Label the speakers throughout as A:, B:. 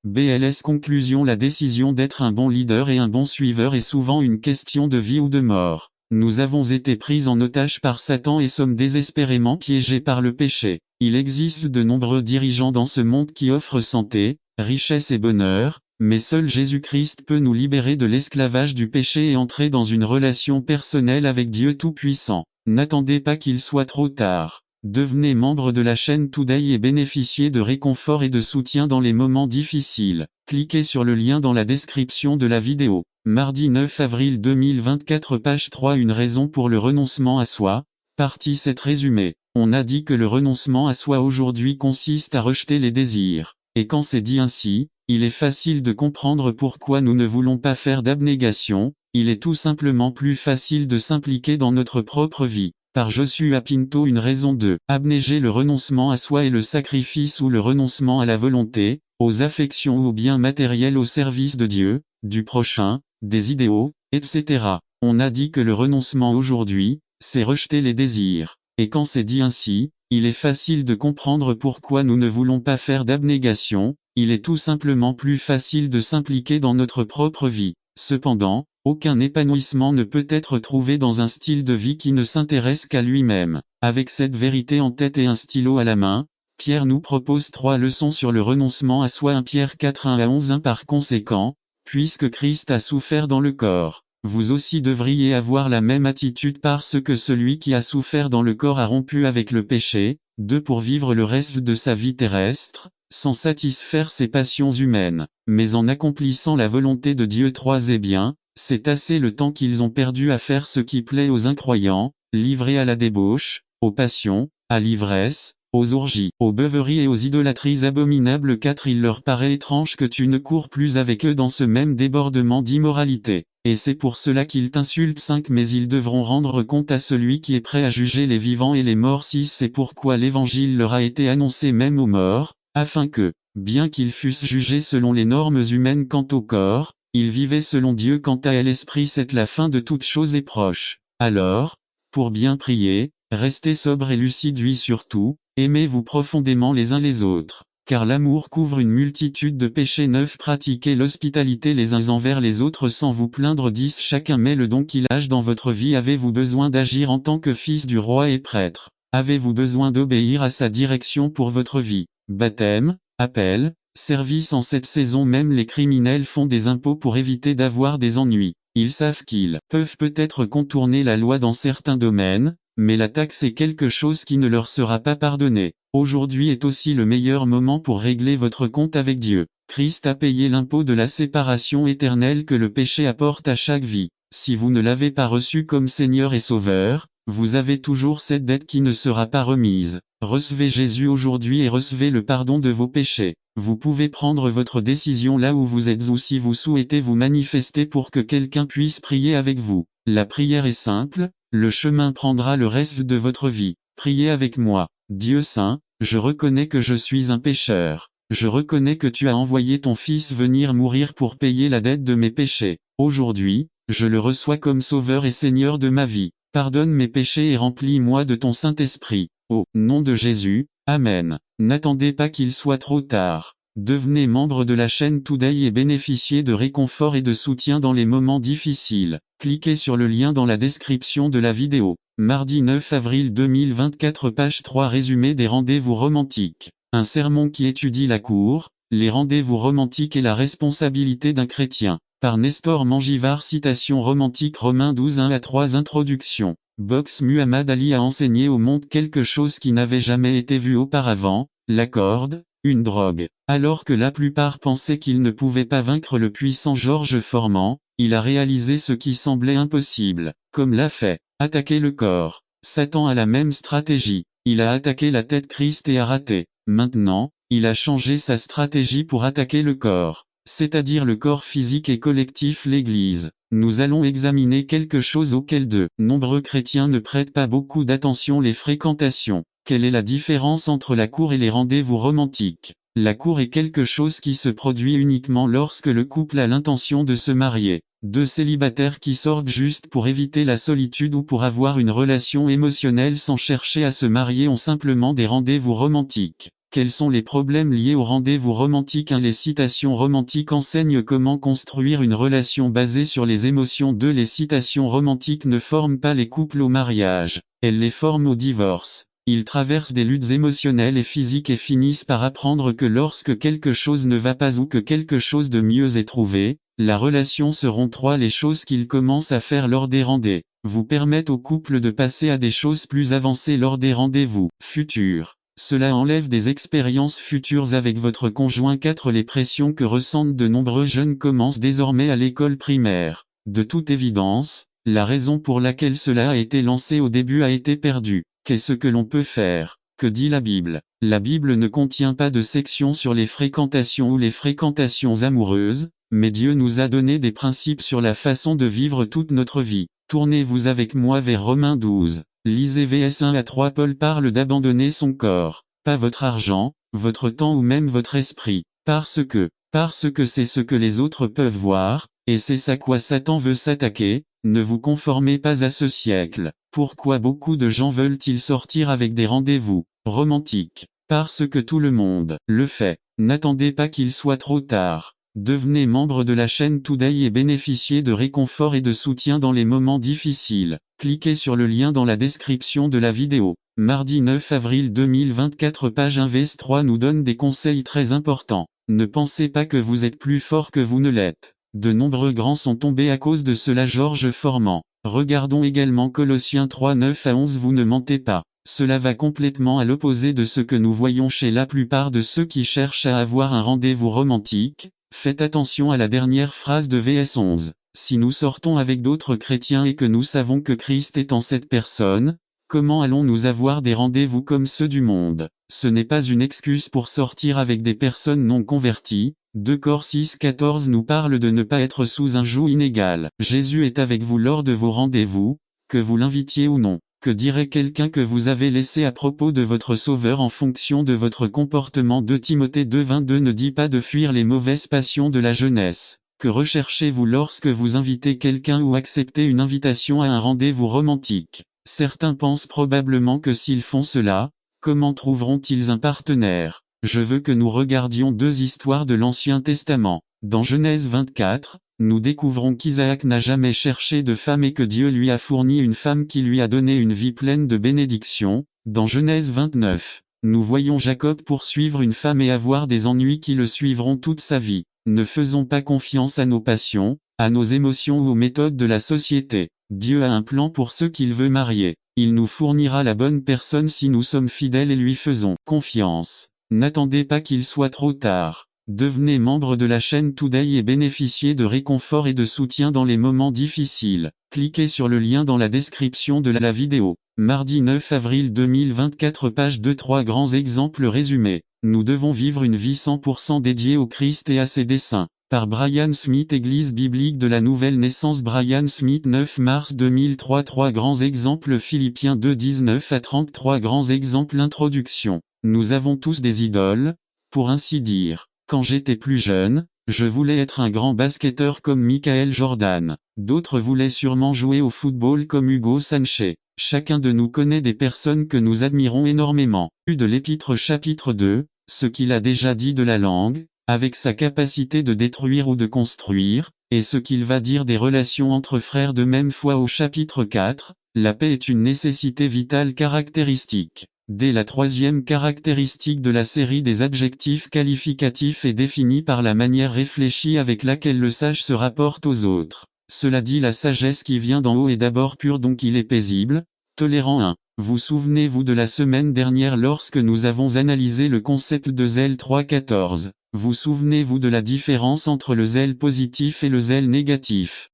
A: BLS Conclusion. La décision d'être un bon leader et un bon suiveur est souvent une question de vie ou de mort. Nous avons été pris en otage par Satan et sommes désespérément piégés par le péché. Il existe de nombreux dirigeants dans ce monde qui offrent santé, richesse et bonheur, mais seul Jésus-Christ peut nous libérer de l'esclavage du péché et entrer dans une relation personnelle avec Dieu Tout-Puissant. N'attendez pas qu'il soit trop tard. Devenez membre de la chaîne Today et bénéficiez de réconfort et de soutien dans les moments difficiles. Cliquez sur le lien dans la description de la vidéo. Mardi 9 avril 2024 page 3 Une raison pour le renoncement à soi. Partie 7 résumé. On a dit que le renoncement à soi aujourd'hui consiste à rejeter les désirs. Et quand c'est dit ainsi, il est facile de comprendre pourquoi nous ne voulons pas faire d'abnégation. Il est tout simplement plus facile de s'impliquer dans notre propre vie. Par Joshua Pinto. Une raison de abnéger. Le renoncement à soi est le sacrifice ou le renoncement à la volonté, aux affections ou aux biens matériels au service de Dieu, du prochain, des idéaux, etc. On a dit que le renoncement aujourd'hui, c'est rejeter les désirs. Et quand c'est dit ainsi, il est facile de comprendre pourquoi nous ne voulons pas faire d'abnégation. Il est tout simplement plus facile de s'impliquer dans notre propre vie. Cependant, aucun épanouissement ne peut être trouvé dans un style de vie qui ne s'intéresse qu'à lui-même. Avec cette vérité en tête et un stylo à la main, Pierre nous propose 3 leçons sur le renoncement à soi. 1 Pierre 4 1-11 Par conséquent, puisque Christ a souffert dans le corps, vous aussi devriez avoir la même attitude parce que celui qui a souffert dans le corps a rompu avec le péché. 2 Pour vivre le reste de sa vie terrestre, sans satisfaire ses passions humaines, mais en accomplissant la volonté de Dieu. 3 Et bien, c'est assez le temps qu'ils ont perdu à faire ce qui plaît aux incroyants, livrés à la débauche, aux passions, à l'ivresse, aux orgies, aux beuveries et aux idolâtries abominables. 4 Il leur paraît étrange que tu ne cours plus avec eux dans ce même débordement d'immoralité, et c'est pour cela qu'ils t'insultent. 5 Mais ils devront rendre compte à celui qui est prêt à juger les vivants et les morts. 6 C'est pourquoi l'évangile leur a été annoncé même aux morts, afin que, bien qu'ils fussent jugés selon les normes humaines quant au corps, ils vivaient selon Dieu quant à l'esprit. 7 La fin de toute chose est proche. Alors, pour bien prier, restez sobre et lucide. 8 Surtout, aimez-vous profondément les uns les autres, car l'amour couvre une multitude de péchés. 9 Pratiquez l'hospitalité les uns envers les autres sans vous plaindre. 10 Chacun met le don qu'il a dans votre vie. Avez-vous besoin d'agir en tant que fils du roi et prêtre? Avez-vous besoin d'obéir à sa direction pour votre vie? Baptême, appel, service. En cette saison même les criminels font des impôts pour éviter d'avoir des ennuis. Ils savent qu'ils peuvent peut-être contourner la loi dans certains domaines, mais la taxe est quelque chose qui ne leur sera pas pardonné. Aujourd'hui est aussi le meilleur moment pour régler votre compte avec Dieu. Christ a payé l'impôt de la séparation éternelle que le péché apporte à chaque vie. Si vous ne l'avez pas reçu comme Seigneur et Sauveur, vous avez toujours cette dette qui ne sera pas remise. Recevez Jésus aujourd'hui et recevez le pardon de vos péchés. Vous pouvez prendre votre décision là où vous êtes ou si vous souhaitez vous manifester pour que quelqu'un puisse prier avec vous. La prière est simple, le chemin prendra le reste de votre vie. Priez avec moi. Dieu saint, je reconnais que je suis un pécheur. Je reconnais que tu as envoyé ton Fils venir mourir pour payer la dette de mes péchés. Aujourd'hui, je le reçois comme Sauveur et Seigneur de ma vie. Pardonne mes péchés et remplis-moi de ton Saint-Esprit. Au nom de Jésus, Amen. N'attendez pas qu'il soit trop tard. Devenez membre de la chaîne Today et bénéficiez de réconfort et de soutien dans les moments difficiles. Cliquez sur le lien dans la description de la vidéo. Mardi 9 avril 2024 page 3 Résumé des rendez-vous romantiques. Un sermon qui étudie la cour, les rendez-vous romantiques et la responsabilité d'un chrétien. Par Nestor Mangivard. Citation romantique. Romains 12 1-3 Introduction. Box. Muhammad Ali a enseigné au monde quelque chose qui n'avait jamais été vu auparavant, la corde, une drogue. Alors que la plupart pensaient qu'il ne pouvait pas vaincre le puissant Georges Foreman, il a réalisé ce qui semblait impossible. Comme l'a fait, attaquer le corps. Satan a la même stratégie. Il a attaqué la tête Christ et a raté. Maintenant, il a changé sa stratégie pour attaquer le corps, c'est-à-dire le corps physique et collectif, l'Église. Nous allons examiner quelque chose auquel de nombreux chrétiens ne prêtent pas beaucoup d'attention: les fréquentations. Quelle est la différence entre la cour et les rendez-vous romantiques? La cour est quelque chose qui se produit uniquement lorsque le couple a l'intention de se marier. Deux célibataires qui sortent juste pour éviter la solitude ou pour avoir une relation émotionnelle sans chercher à se marier ont simplement des rendez-vous romantiques. Quels sont les problèmes liés au rendez-vous romantique 1. Les citations romantiques enseignent comment construire une relation basée sur les émotions. 2. Les citations romantiques ne forment pas les couples au mariage, elles les forment au divorce. Ils traversent des luttes émotionnelles et physiques et finissent par apprendre que lorsque quelque chose ne va pas ou que quelque chose de mieux est trouvé, la relation se rompt. 3. Les choses qu'ils commencent à faire lors des rendez-vous permettent au couple de passer à des choses plus avancées lors des rendez-vous futurs. Cela enlève des expériences futures avec votre conjoint. 4. Les pressions que ressentent de nombreux jeunes commencent désormais à l'école primaire. De toute évidence, la raison pour laquelle cela a été lancé au début a été perdue. Qu'est-ce que l'on peut faire? Que dit la Bible? La Bible ne contient pas de section sur les fréquentations ou les fréquentations amoureuses, mais Dieu nous a donné des principes sur la façon de vivre toute notre vie. Tournez-vous avec moi vers Romains 12. Lisez vs 1 à 3. Paul parle d'abandonner son corps, pas votre argent, votre temps ou même votre esprit, parce que c'est ce que les autres peuvent voir, et c'est à quoi Satan veut s'attaquer. Ne vous conformez pas à ce siècle. Pourquoi beaucoup de gens veulent-ils sortir avec des rendez-vous romantiques? Parce que tout le monde le fait. N'attendez pas qu'il soit trop tard. Devenez membre de la chaîne Today et bénéficiez de réconfort et de soutien dans les moments difficiles. Cliquez sur le lien dans la description de la vidéo. Mardi 9 avril 2024. Page 1-3 nous donne des conseils très importants. Ne pensez pas que vous êtes plus fort que vous ne l'êtes. De nombreux grands sont tombés à cause de cela. Georges Formand. Regardons également Colossiens 3 9 à 11. Vous ne mentez pas. Cela va complètement à l'opposé de ce que nous voyons chez la plupart de ceux qui cherchent à avoir un rendez-vous romantique. Faites attention à la dernière phrase de VS 11. Si nous sortons avec d'autres chrétiens et que nous savons que Christ est en cette personne, comment allons-nous avoir des rendez-vous comme ceux du monde? Ce n'est pas une excuse pour sortir avec des personnes non converties. 2 Cor 6-14 nous parle de ne pas être sous un joug inégal. Jésus est avec vous lors de vos rendez-vous, que vous l'invitiez ou non. Que dirait quelqu'un que vous avez laissé à propos de votre Sauveur en fonction de votre comportement? 2 Timothée 2:22 ne dit pas de fuir les mauvaises passions de la jeunesse. Que recherchez-vous lorsque vous invitez quelqu'un ou acceptez une invitation à un rendez-vous romantique? Certains pensent probablement que s'ils font cela, comment trouveront-ils un partenaire? Je veux que nous regardions 2 histoires de l'Ancien Testament. Dans Genèse 24, nous découvrons qu'Isaac n'a jamais cherché de femme et que Dieu lui a fourni une femme qui lui a donné une vie pleine de bénédictions. Dans Genèse 29, nous voyons Jacob poursuivre une femme et avoir des ennuis qui le suivront toute sa vie. Ne faisons pas confiance à nos passions, à nos émotions ou aux méthodes de la société. Dieu a un plan pour ceux qu'il veut marier. Il nous fournira la bonne personne si nous sommes fidèles et lui faisons confiance. N'attendez pas qu'il soit trop tard. Devenez membre de la chaîne Today et bénéficiez de réconfort et de soutien dans les moments difficiles. Cliquez sur le lien dans la description de la vidéo. Mardi 9 avril 2024. Page 2. 3 grands exemples résumés. Nous devons vivre une vie 100% dédiée au Christ et à ses desseins. Par Brian Smith. Église biblique de la nouvelle naissance. Brian Smith. 9 mars 2003. 3 grands exemples. Philippiens 2 19 à 33 grands exemples. Introduction. Nous avons tous des idoles, pour ainsi dire. Quand j'étais plus jeune, je voulais être un grand basketteur comme Michael Jordan. D'autres voulaient sûrement jouer au football comme Hugo Sanchez. Chacun de nous connaît des personnes que nous admirons énormément. De l'Épître chapitre 2, ce qu'il a déjà dit de la langue, avec sa capacité de détruire ou de construire, et ce qu'il va dire des relations entre frères de même foi au chapitre 4, la paix est une nécessité vitale caractéristique. Dès la 3e caractéristique de la série des adjectifs qualificatifs est définie par la manière réfléchie avec laquelle le sage se rapporte aux autres. Cela dit, la sagesse qui vient d'en haut est d'abord pure, donc il est paisible, tolérant. 1. Vous souvenez-vous de la semaine dernière lorsque nous avons analysé le concept de zèle 3.14. Vous souvenez-vous de la différence entre le zèle positif et le zèle négatif.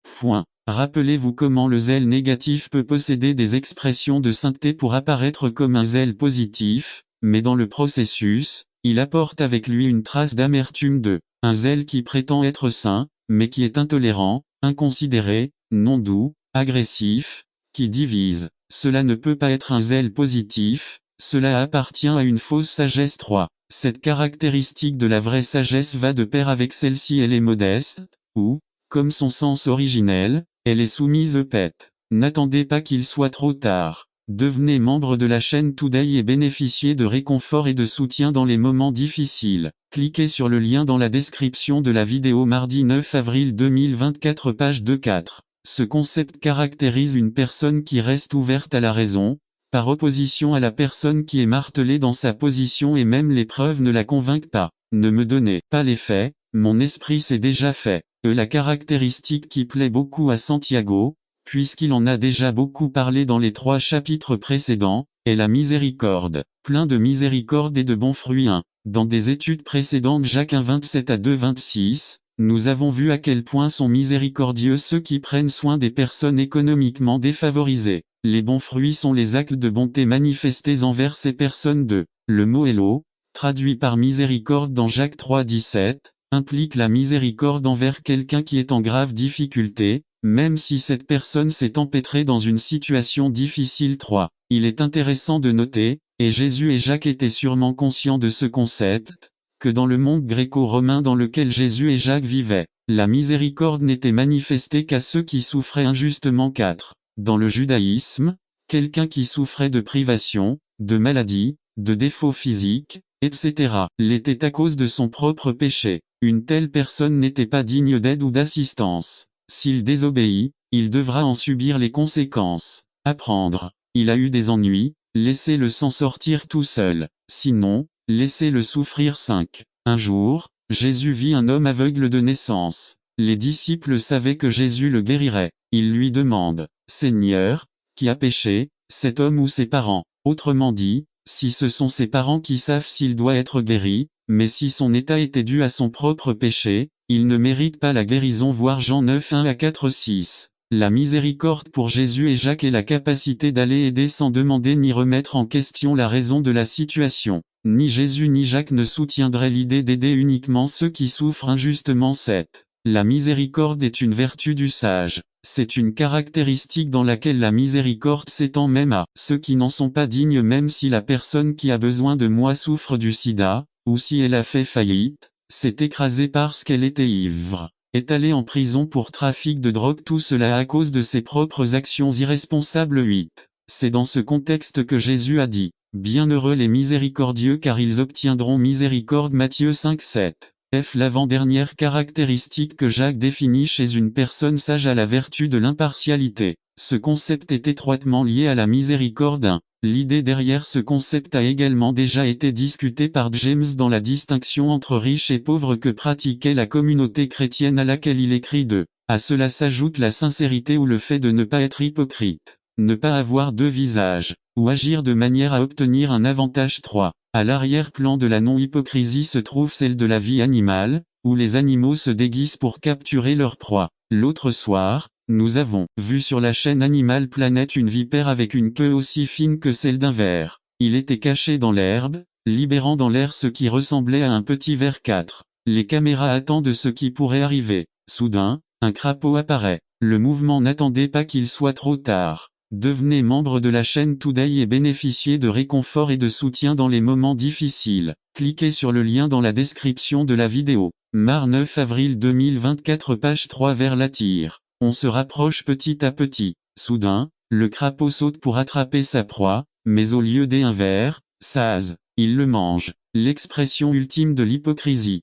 A: Rappelez-vous comment le zèle négatif peut posséder des expressions de sainteté pour apparaître comme un zèle positif, mais dans le processus, il apporte avec lui une trace d'amertume un zèle qui prétend être saint, mais qui est intolérant, inconsidéré, non doux, agressif, qui divise. Cela ne peut pas être un zèle positif, cela appartient à une fausse sagesse. 3. Cette caractéristique de la vraie sagesse va de pair avec celle-ci. Elle est modeste, ou, comme son sens originel, elle est soumise au paître. N'attendez pas qu'il soit trop tard. Devenez membre de la chaîne Today et bénéficiez de réconfort et de soutien dans les moments difficiles. Cliquez sur le lien dans la description de la vidéo mardi 9 avril 2024 page 2-4. Ce concept caractérise une personne qui reste ouverte à la raison, par opposition à la personne qui est martelée dans sa position et même les preuves ne la convainquent pas. Ne me donnez pas les faits, mon esprit s'est déjà fait. La caractéristique qui plaît beaucoup à Santiago, puisqu'il en a déjà beaucoup parlé dans les 3 chapitres précédents, est la miséricorde. Plein de miséricorde et de bons fruits. Dans des études précédentes Jacques 1,27 à 2,26, nous avons vu à quel point sont miséricordieux ceux qui prennent soin des personnes économiquement défavorisées. Les bons fruits sont les actes de bonté manifestés envers ces personnes le mot Hello, traduit par miséricorde dans Jacques 3,17, implique la miséricorde envers quelqu'un qui est en grave difficulté, même si cette personne s'est empêtrée dans une situation difficile. 3. Il est intéressant de noter, et Jésus et Jacques étaient sûrement conscients de ce concept, que dans le monde gréco-romain dans lequel Jésus et Jacques vivaient, la miséricorde n'était manifestée qu'à ceux qui souffraient injustement. 4. Dans le judaïsme, quelqu'un qui souffrait de privation, de maladie, de défauts physiques, etc., l'était à cause de son propre péché. Une telle personne n'était pas digne d'aide ou d'assistance. S'il désobéit, il devra en subir les conséquences. Apprendre. Il a eu des ennuis, laissez-le s'en sortir tout seul. Sinon, laissez-le souffrir. 5. Un jour, Jésus vit un homme aveugle de naissance. Les disciples savaient que Jésus le guérirait. Ils lui demandent, « Seigneur, qui a péché, cet homme ou ses parents ?» Autrement dit, si ce sont ses parents qui savent s'il doit être guéri, mais si son état était dû à son propre péché, il ne mérite pas la guérison. Voir Jean 9 1 à 4 6. La miséricorde pour Jésus et Jacques est la capacité d'aller aider sans demander ni remettre en question la raison de la situation. Ni Jésus ni Jacques ne soutiendraient l'idée d'aider uniquement ceux qui souffrent injustement. 7. La miséricorde est une vertu du sage. C'est une caractéristique dans laquelle la miséricorde s'étend même à ceux qui n'en sont pas dignes, même si la personne qui a besoin de moi souffre du sida, ou si elle a fait faillite, s'est écrasée parce qu'elle était ivre, est allée en prison pour trafic de drogue, tout cela à cause de ses propres actions irresponsables. 8. C'est dans ce contexte que Jésus a dit, « Bienheureux les miséricordieux car ils obtiendront miséricorde » Matthieu 5,7. F. L'avant-dernière caractéristique que Jacques définit chez une personne sage a la vertu de l'impartialité. Ce concept est étroitement lié à la miséricorde. 1. L'idée derrière ce concept a également déjà été discutée par James dans la distinction entre riches et pauvres que pratiquait la communauté chrétienne à laquelle il écrit 2. À cela s'ajoute la sincérité ou le fait de ne pas être hypocrite, ne pas avoir deux visages, ou agir de manière à obtenir un avantage. 3. À l'arrière-plan de la non-hypocrisie se trouve celle de la vie animale, où les animaux se déguisent pour capturer leur proie. L'autre soir, nous avons vu sur la chaîne Animal Planet une vipère avec une queue aussi fine que celle d'un ver. Il était caché dans l'herbe, libérant dans l'air ce qui ressemblait à un petit ver. 4. Les caméras attendent ce qui pourrait arriver. Soudain, un crapaud apparaît. Le mouvement n'attendait pas qu'il soit trop tard. Devenez membre de la chaîne Today et bénéficiez de réconfort et de soutien dans les moments difficiles. Cliquez sur le lien dans la description de la vidéo. Mar 9 avril 2024 page 3 vers la tire. On se rapproche petit à petit. Soudain, le crapaud saute pour attraper sa proie, mais au lieu d'un ver, saz, il le mange. L'expression ultime de l'hypocrisie.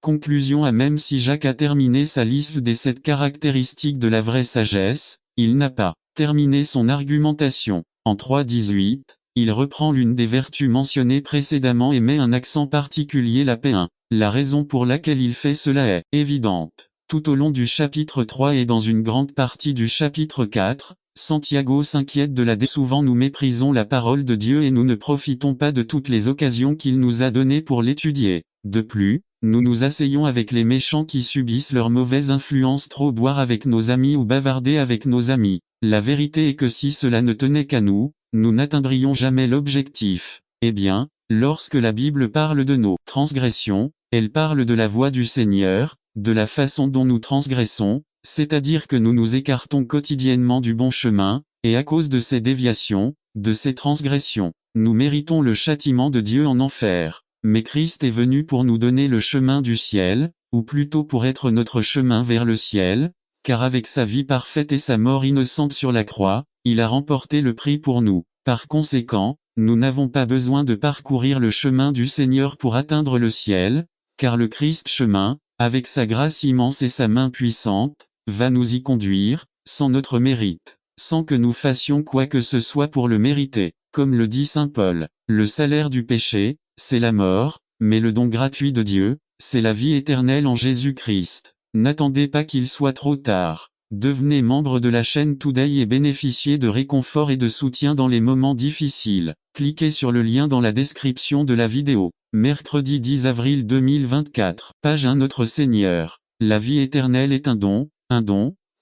A: Conclusion. Même si Jacques a terminé sa liste des 7 caractéristiques de la vraie sagesse, il n'a pas terminé son argumentation. En 3.18, il reprend l'une des vertus mentionnées précédemment et met un accent particulier, la paix. 1. La raison pour laquelle il fait cela est évidente. Tout au long du chapitre 3 et dans une grande partie du chapitre 4, Santiago s'inquiète de la souvent nous méprisons la parole de Dieu et nous ne profitons pas de toutes les occasions qu'il nous a données pour l'étudier. De plus, nous nous asseyons avec les méchants qui subissent leur mauvaise influence, trop boire avec nos amis ou bavarder avec nos amis. La vérité est que si cela ne tenait qu'à nous, nous n'atteindrions jamais l'objectif. Eh bien, lorsque la Bible parle de nos transgressions, elle parle de la voie du Seigneur, de la façon dont nous transgressons, c'est-à-dire que nous nous écartons quotidiennement du bon chemin, et à cause de ces déviations, de ces transgressions, nous méritons le châtiment de Dieu en enfer. Mais Christ est venu pour nous donner le chemin du ciel, ou plutôt pour être notre chemin vers le ciel, car avec sa vie parfaite et sa mort innocente sur la croix, il a remporté le prix pour nous. Par conséquent, nous n'avons pas besoin de parcourir le chemin du Seigneur pour atteindre le ciel, car le Christ chemin, avec sa grâce immense et sa main puissante, va nous y conduire, sans notre mérite, sans que nous fassions quoi que ce soit pour le mériter. Comme le dit saint Paul, le salaire du péché, c'est la mort, mais le don gratuit de Dieu, c'est la vie éternelle en Jésus-Christ. N'attendez pas qu'il soit trop tard. Devenez membre de la chaîne Today et bénéficiez de réconfort et de soutien dans les moments difficiles. Cliquez sur le lien dans la description de la vidéo. Mercredi 10 avril 2024. Page 1. Notre Seigneur. La vie éternelle est un don,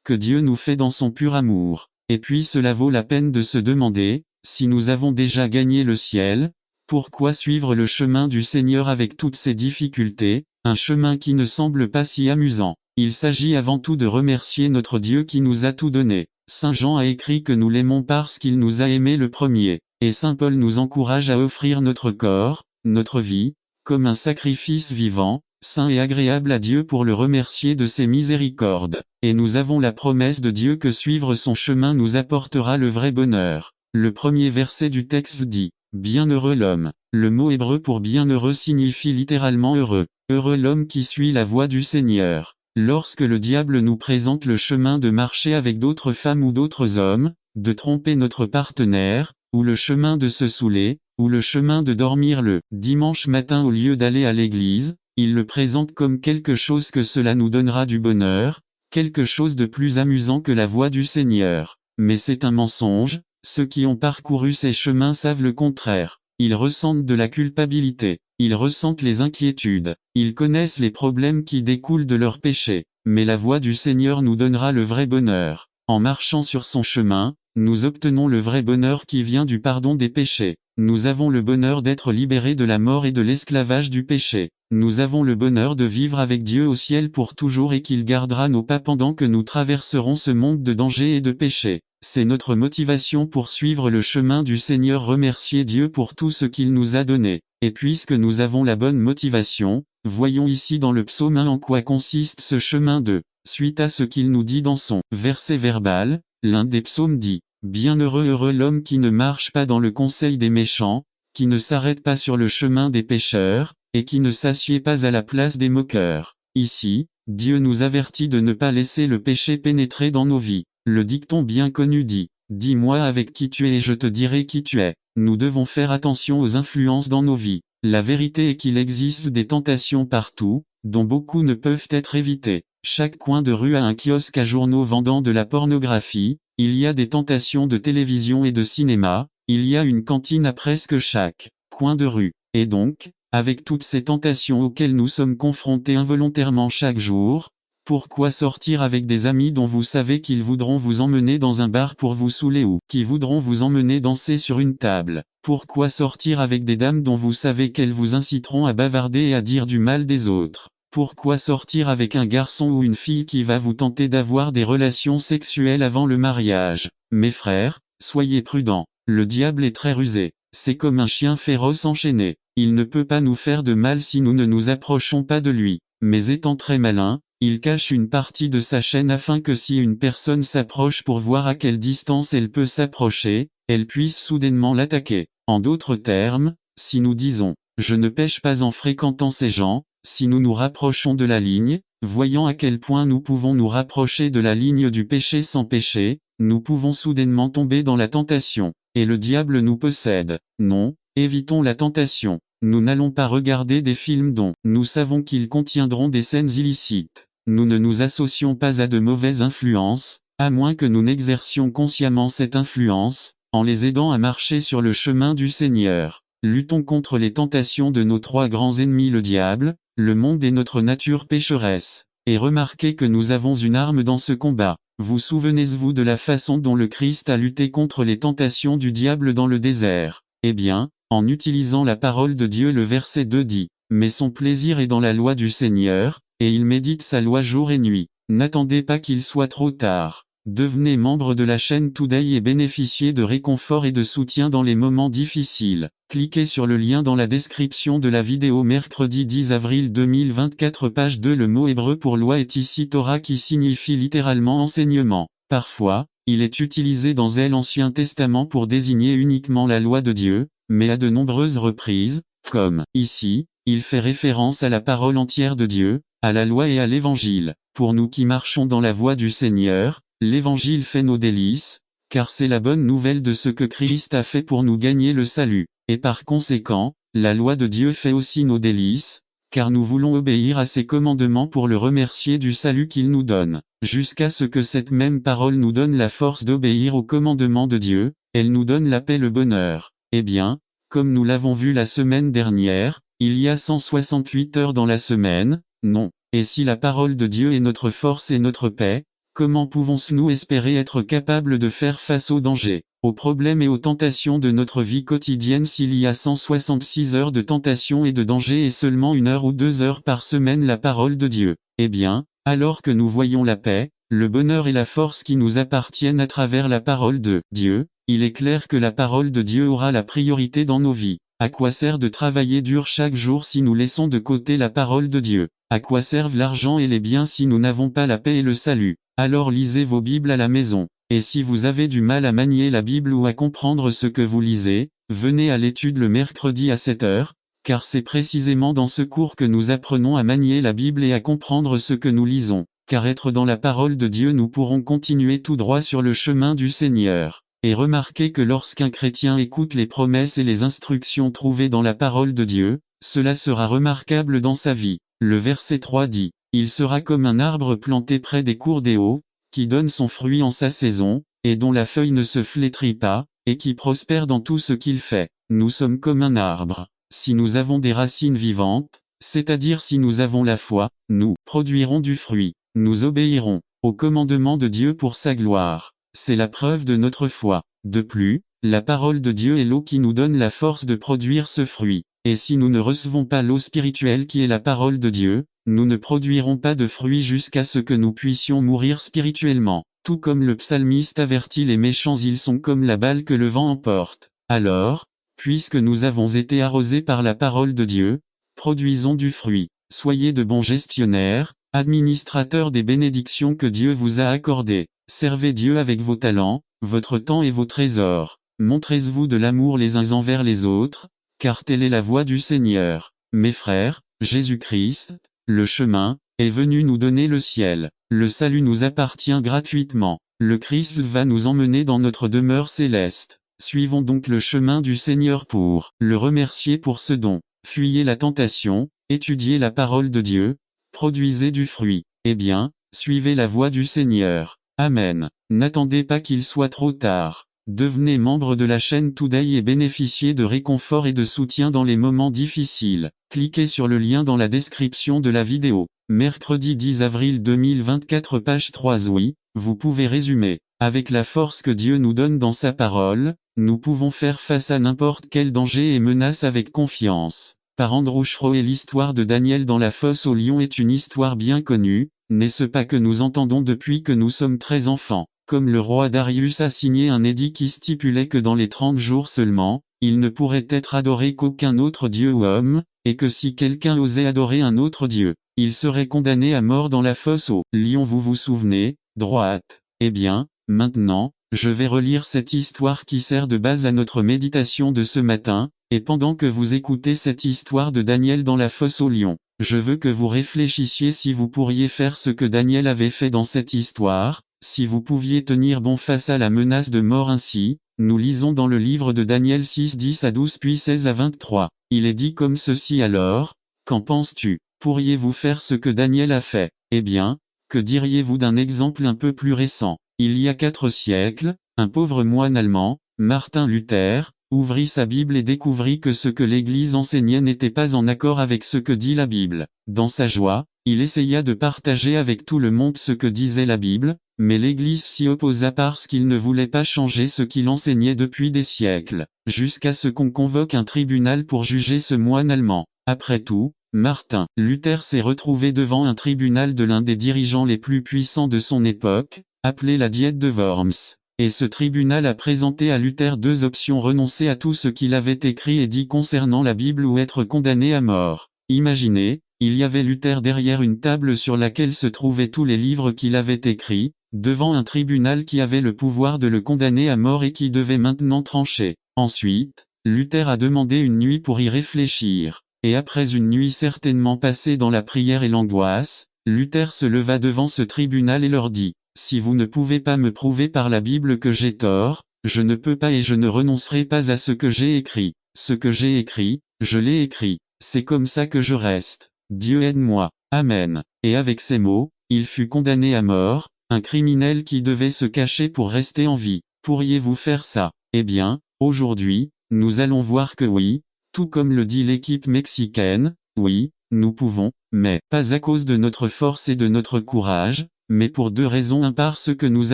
A: que Dieu nous fait dans son pur amour. Et puis cela vaut la peine de se demander, si nous avons déjà gagné le ciel, pourquoi suivre le chemin du Seigneur avec toutes ses difficultés, un chemin qui ne semble pas si amusant. Il s'agit avant tout de remercier notre Dieu qui nous a tout donné. Saint Jean a écrit que nous l'aimons parce qu'il nous a aimés le premier, et Saint Paul nous encourage à offrir notre corps, notre vie, comme un sacrifice vivant, saint et agréable à Dieu pour le remercier de ses miséricordes. Et nous avons la promesse de Dieu que suivre son chemin nous apportera le vrai bonheur. Le premier verset du texte dit, « Bienheureux l'homme ». Le mot hébreu pour bienheureux signifie littéralement heureux. Heureux l'homme qui suit la voie du Seigneur. Lorsque le diable nous présente le chemin de marcher avec d'autres femmes ou d'autres hommes, de tromper notre partenaire, ou le chemin de se saouler, ou le chemin de dormir le dimanche matin au lieu d'aller à l'église, il le présente comme quelque chose que cela nous donnera du bonheur, quelque chose de plus amusant que la voie du Seigneur. Mais c'est un mensonge, ceux qui ont parcouru ces chemins savent le contraire. Ils ressentent de la culpabilité, ils ressentent les inquiétudes, ils connaissent les problèmes qui découlent de leurs péchés. Mais la voie du Seigneur nous donnera le vrai bonheur. En marchant sur son chemin, nous obtenons le vrai bonheur qui vient du pardon des péchés. Nous avons le bonheur d'être libérés de la mort et de l'esclavage du péché. Nous avons le bonheur de vivre avec Dieu au ciel pour toujours et qu'il gardera nos pas pendant que nous traverserons ce monde de danger et de péché. C'est notre motivation pour suivre le chemin du Seigneur, remercier Dieu pour tout ce qu'il nous a donné. Et puisque nous avons la bonne motivation, voyons ici dans le psaume 1 en quoi consiste ce chemin de, suite à ce qu'il nous dit dans son verset verbal, l'un des psaumes dit, « Bienheureux heureux l'homme qui ne marche pas dans le conseil des méchants, qui ne s'arrête pas sur le chemin des pécheurs, et qui ne s'assied pas à la place des moqueurs. » Ici, Dieu nous avertit de ne pas laisser le péché pénétrer dans nos vies. Le dicton bien connu dit, « Dis-moi avec qui tu es et je te dirai qui tu es ». Nous devons faire attention aux influences dans nos vies. La vérité est qu'il existe des tentations partout, dont beaucoup ne peuvent être évitées. Chaque coin de rue a un kiosque à journaux vendant de la pornographie, il y a des tentations de télévision et de cinéma, il y a une cantine à presque chaque coin de rue. Et donc, avec toutes ces tentations auxquelles nous sommes confrontés involontairement chaque jour, pourquoi sortir avec des amis dont vous savez qu'ils voudront vous emmener dans un bar pour vous saouler ou qui voudront vous emmener danser sur une table? Pourquoi sortir avec des dames dont vous savez qu'elles vous inciteront à bavarder et à dire du mal des autres? Pourquoi sortir avec un garçon ou une fille qui va vous tenter d'avoir des relations sexuelles avant le mariage? Mes frères, soyez prudents. Le diable est très rusé. C'est comme un chien féroce enchaîné. Il ne peut pas nous faire de mal si nous ne nous approchons pas de lui. Mais étant très malin, il cache une partie de sa chaîne afin que si une personne s'approche pour voir à quelle distance elle peut s'approcher, elle puisse soudainement l'attaquer. En d'autres termes, si nous disons « je ne pêche pas en fréquentant ces gens », si nous nous rapprochons de la ligne, voyant à quel point nous pouvons nous rapprocher de la ligne du péché sans péché, nous pouvons soudainement tomber dans la tentation. Et le diable nous possède. Non, évitons la tentation. Nous n'allons pas regarder des films dont nous savons qu'ils contiendront des scènes illicites. Nous ne nous associons pas à de mauvaises influences, à moins que nous n'exercions consciemment cette influence, en les aidant à marcher sur le chemin du Seigneur. Luttons contre les tentations de nos trois grands ennemis, le diable, le monde et notre nature pécheresse. Et remarquez que nous avons une arme dans ce combat. Vous souvenez-vous de la façon dont le Christ a lutté contre les tentations du diable dans le désert? Eh bien, en utilisant la parole de Dieu, le verset 2 dit, « Mais son plaisir est dans la loi du Seigneur, et il médite sa loi jour et nuit. » N'attendez pas qu'il soit trop tard. Devenez membre de la chaîne Today et bénéficiez de réconfort et de soutien dans les moments difficiles. Cliquez sur le lien dans la description de la vidéo. Mercredi 10 avril 2024, page 2. Le mot hébreu pour loi est ici Torah qui signifie littéralement enseignement. Parfois, Il est utilisé dans l'Ancien Testament pour désigner uniquement la loi de Dieu, mais à de nombreuses reprises, comme, ici, il fait référence à la parole entière de Dieu, à la loi et à l'Évangile. Pour nous qui marchons dans la voie du Seigneur, l'Évangile fait nos délices, car c'est la bonne nouvelle de ce que Christ a fait pour nous gagner le salut. Et par conséquent, la loi de Dieu fait aussi nos délices, car nous voulons obéir à ses commandements pour le remercier du salut qu'il nous donne. Jusqu'à ce que cette même parole nous donne la force d'obéir aux commandements de Dieu, elle nous donne la paix et le bonheur. Eh bien, comme nous l'avons vu la semaine dernière, il y a 168 heures dans la semaine, non. Et si la parole de Dieu est notre force et notre paix, comment pouvons-nous espérer être capables de faire face aux dangers, aux problèmes et aux tentations de notre vie quotidienne s'il y a 166 heures de tentation et de danger et seulement 1 heure ou 2 heures par semaine la parole de Dieu? Eh bien, alors que nous voyons la paix, le bonheur et la force qui nous appartiennent à travers la parole de Dieu, il est clair que la parole de Dieu aura la priorité dans nos vies. À quoi sert de travailler dur chaque jour si nous laissons de côté la parole de Dieu? À quoi servent l'argent et les biens si nous n'avons pas la paix et le salut? Alors lisez vos Bibles à la maison. Et si vous avez du mal à manier la Bible ou à comprendre ce que vous lisez, venez à l'étude le mercredi à 7 heures, car c'est précisément dans ce cours que nous apprenons à manier la Bible et à comprendre ce que nous lisons. Car être dans la parole de Dieu, nous pourrons continuer tout droit sur le chemin du Seigneur. Et remarquez que lorsqu'un chrétien écoute les promesses et les instructions trouvées dans la parole de Dieu, cela sera remarquable dans sa vie. Le verset 3 dit, « Il sera comme un arbre planté près des cours d'eau, qui donne son fruit en sa saison, et dont la feuille ne se flétrit pas, et qui prospère dans tout ce qu'il fait. » Nous sommes comme un arbre. Si nous avons des racines vivantes, c'est-à-dire si nous avons la foi, nous produirons du fruit. Nous obéirons au commandement de Dieu pour sa gloire. C'est la preuve de notre foi. De plus, la parole de Dieu est l'eau qui nous donne la force de produire ce fruit. Et si nous ne recevons pas l'eau spirituelle qui est la parole de Dieu, nous ne produirons pas de fruits jusqu'à ce que nous puissions mourir spirituellement. Tout comme le psalmiste avertit les méchants, ils sont comme la balle que le vent emporte. Alors, puisque nous avons été arrosés par la parole de Dieu, produisons du fruit. Soyez de bons gestionnaires, administrateurs des bénédictions que Dieu vous a accordées. Servez Dieu avec vos talents, votre temps et vos trésors. Montrez-vous de l'amour les uns envers les autres, car telle est la voie du Seigneur. Mes frères, Jésus-Christ, le chemin, est venu nous donner le ciel. Le salut nous appartient gratuitement. Le Christ va nous emmener dans notre demeure céleste. Suivons donc le chemin du Seigneur pour le remercier pour ce don. Fuyez la tentation, étudiez la parole de Dieu, produisez du fruit. Eh bien, suivez la voie du Seigneur. Amen. N'attendez pas qu'il soit trop tard. Devenez membre de la chaîne Today et bénéficiez de réconfort et de soutien dans les moments difficiles. Cliquez sur le lien dans la description de la vidéo. Mercredi 10 avril 2024 page 3. Oui, vous pouvez résumer. Avec la force que Dieu nous donne dans sa parole, nous pouvons faire face à n'importe quel danger et menace avec confiance. Par Andrew Schroe, l'histoire de Daniel dans la fosse aux lions est une histoire bien connue, n'est-ce pas que nous entendons depuis que nous sommes très enfants. Comme le roi Darius a signé un édit qui stipulait que dans les 30 jours seulement, il ne pourrait être adoré qu'aucun autre dieu ou homme, et que si quelqu'un osait adorer un autre dieu, il serait condamné à mort dans la fosse aux lions. Vous vous souvenez, droite? Eh bien, maintenant, je vais relire cette histoire qui sert de base à notre méditation de ce matin, et pendant que vous écoutez cette histoire de Daniel dans la fosse aux lions, je veux que vous réfléchissiez si vous pourriez faire ce que Daniel avait fait dans cette histoire. Si vous pouviez tenir bon face à la menace de mort ainsi, nous lisons dans le livre de Daniel 6 10 à 12 puis 16 à 23. Il est dit comme ceci alors, qu'en penses-tu? Pourriez-vous faire ce que Daniel a fait? Eh bien, que diriez-vous d'un exemple un peu plus récent? Il y a 4 siècles, un pauvre moine allemand, Martin Luther, ouvrit sa Bible et découvrit que ce que l'Église enseignait n'était pas en accord avec ce que dit la Bible. Dans sa joie, il essaya de partager avec tout le monde ce que disait la Bible, mais l'Église s'y opposa parce qu'il ne voulait pas changer ce qu'il enseignait depuis des siècles, jusqu'à ce qu'on convoque un tribunal pour juger ce moine allemand. Après tout, Martin Luther s'est retrouvé devant un tribunal de l'un des dirigeants les plus puissants de son époque, appelé la Diète de Worms. Et ce tribunal a présenté à Luther 2 options: renoncer à tout ce qu'il avait écrit et dit concernant la Bible ou être condamné à mort. Imaginez, il y avait Luther derrière une table sur laquelle se trouvaient tous les livres qu'il avait écrits, devant un tribunal qui avait le pouvoir de le condamner à mort et qui devait maintenant trancher. Ensuite, Luther a demandé une nuit pour y réfléchir. Et après une nuit certainement passée dans la prière et l'angoisse, Luther se leva devant ce tribunal et leur dit, « Si vous ne pouvez pas me prouver par la Bible que j'ai tort, je ne peux pas et je ne renoncerai pas à ce que j'ai écrit. Ce que j'ai écrit, je l'ai écrit. C'est comme ça que je reste. Dieu aide-moi. Amen. » Et avec ces mots, il fut condamné à mort, un criminel qui devait se cacher pour rester en vie. Pourriez-vous faire ça? Eh bien, aujourd'hui, nous allons voir que oui, tout comme le dit l'équipe mexicaine, oui, nous pouvons, mais pas à cause de notre force et de notre courage, mais pour deux raisons. Un, parce que nous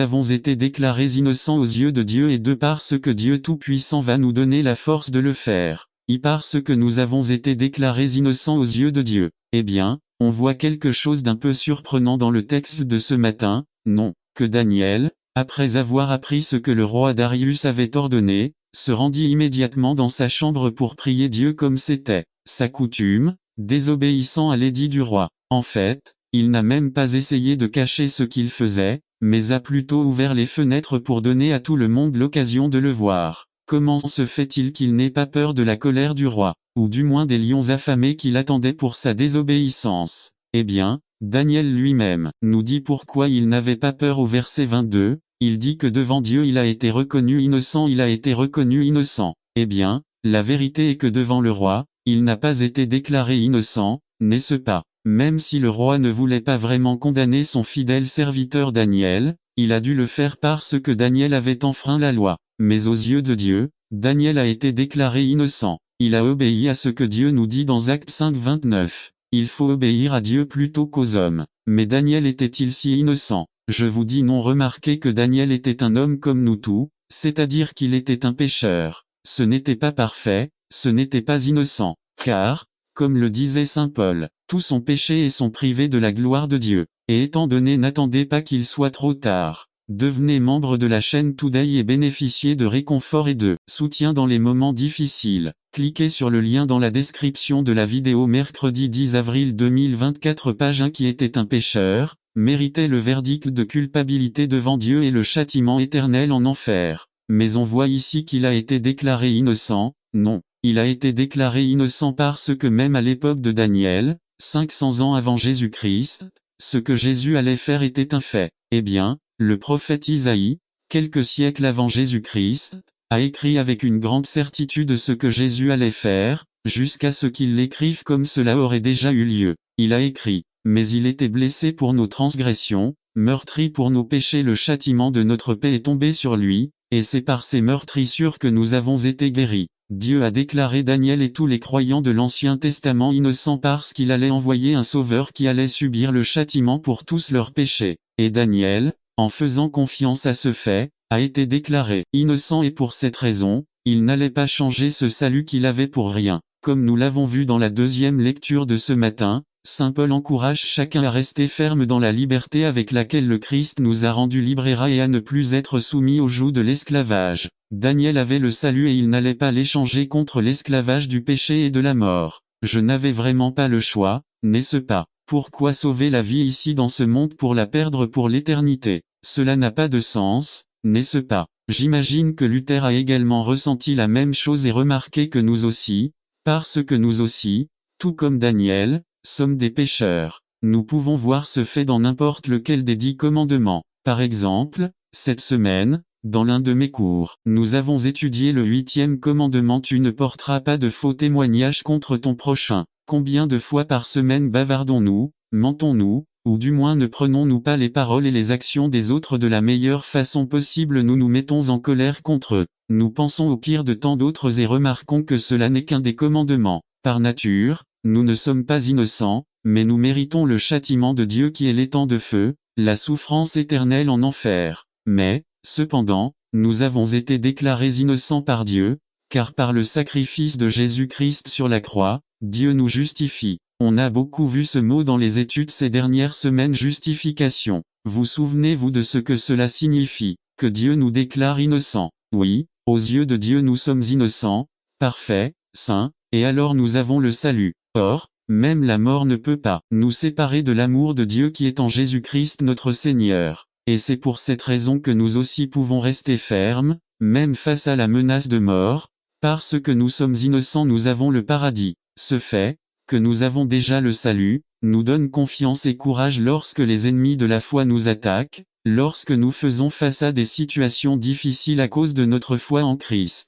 A: avons été déclarés innocents aux yeux de Dieu, et deux, parce que Dieu Tout-Puissant va nous donner la force de le faire. Et parce que nous avons été déclarés innocents aux yeux de Dieu. Eh bien, on voit quelque chose d'un peu surprenant dans le texte de ce matin, non, que Daniel, après avoir appris ce que le roi Darius avait ordonné, se rendit immédiatement dans sa chambre pour prier Dieu comme c'était sa coutume, désobéissant à l'édit du roi. En fait, il n'a même pas essayé de cacher ce qu'il faisait, mais a plutôt ouvert les fenêtres pour donner à tout le monde l'occasion de le voir. Comment se fait-il qu'il n'ait pas peur de la colère du roi, ou du moins des lions affamés qui l'attendaient pour sa désobéissance? Eh bien, Daniel lui-même nous dit pourquoi il n'avait pas peur au verset 22, il dit que devant Dieu il a été reconnu innocent, il a été reconnu innocent. Eh bien, la vérité est que devant le roi, il n'a pas été déclaré innocent, n'est-ce pas? Même si le roi ne voulait pas vraiment condamner son fidèle serviteur Daniel, il a dû le faire parce que Daniel avait enfreint la loi. Mais aux yeux de Dieu, Daniel a été déclaré innocent. Il a obéi à ce que Dieu nous dit dans Actes 5, 29. Il faut obéir à Dieu plutôt qu'aux hommes. Mais Daniel était-il si innocent? Je vous dis non. Remarquez que Daniel était un homme comme nous tous, c'est-à-dire qu'il était un pécheur. Ce n'était pas parfait, ce n'était pas innocent. Car, comme le disait saint Paul, tous sont péchés et sont privés de la gloire de Dieu. Et étant donné, n'attendez pas qu'il soit trop tard. Devenez membre de la chaîne Today et bénéficiez de réconfort et de soutien dans les moments difficiles. Cliquez sur le lien dans la description de la vidéo. Mercredi 10 avril 2024. Page 1. Qui était un pécheur, méritait le verdict de culpabilité devant Dieu et le châtiment éternel en enfer. Mais on voit ici qu'il a été déclaré innocent. Non, il a été déclaré innocent parce que même à l'époque de Daniel, 500 ans avant Jésus-Christ, ce que Jésus allait faire était un fait. Eh bien, le prophète Isaïe, quelques siècles avant Jésus-Christ, a écrit avec une grande certitude ce que Jésus allait faire, jusqu'à ce qu'il l'écrive comme cela aurait déjà eu lieu. Il a écrit, « Mais il était blessé pour nos transgressions, meurtri pour nos péchés, le châtiment de notre paix est tombé sur lui, et c'est par ses meurtrissures que nous avons été guéris. » Dieu a déclaré Daniel et tous les croyants de l'Ancien Testament innocents parce qu'il allait envoyer un sauveur qui allait subir le châtiment pour tous leurs péchés. Et Daniel, en faisant confiance à ce fait, a été déclaré innocent, et pour cette raison, il n'allait pas changer ce salut qu'il avait pour rien. Comme nous l'avons vu dans la deuxième lecture de ce matin, saint Paul encourage chacun à rester ferme dans la liberté avec laquelle le Christ nous a rendus libres et à ne plus être soumis au joug de l'esclavage. Daniel avait le salut et il n'allait pas l'échanger contre l'esclavage du péché et de la mort. Je n'avais vraiment pas le choix, n'est-ce pas? Pourquoi sauver la vie ici dans ce monde pour la perdre pour l'éternité? Cela n'a pas de sens, n'est-ce pas? J'imagine que Luther a également ressenti la même chose et remarqué que nous aussi, parce que nous aussi, tout comme Daniel, sommes des pécheurs. Nous pouvons voir ce fait dans n'importe lequel des 10 commandements. Par exemple, cette semaine, dans l'un de mes cours, nous avons étudié le 8e commandement: tu ne porteras pas de faux témoignages contre ton prochain. Combien de fois par semaine bavardons-nous, mentons-nous, ou du moins ne prenons-nous pas les paroles et les actions des autres de la meilleure façon possible? Nous nous mettons en colère contre eux. Nous pensons au pire de tant d'autres et remarquons que cela n'est qu'un des commandements. Par nature, nous ne sommes pas innocents, mais nous méritons le châtiment de Dieu qui est l'étang de feu, la souffrance éternelle en enfer. Mais, cependant, nous avons été déclarés innocents par Dieu, car par le sacrifice de Jésus-Christ sur la croix, Dieu nous justifie. On a beaucoup vu ce mot dans les études ces dernières semaines: justification. Vous souvenez-vous de ce que cela signifie? Que Dieu nous déclare innocents. Oui, aux yeux de Dieu nous sommes innocents, parfaits, saints, et alors nous avons le salut. Or, même la mort ne peut pas nous séparer de l'amour de Dieu qui est en Jésus-Christ notre Seigneur. et c'est pour cette raison que nous aussi pouvons rester fermes, même face à la menace de mort, parce que nous sommes innocents, nous avons le paradis. Ce fait, que nous avons déjà le salut, nous donne confiance et courage lorsque les ennemis de la foi nous attaquent, lorsque nous faisons face à des situations difficiles à cause de notre foi en Christ.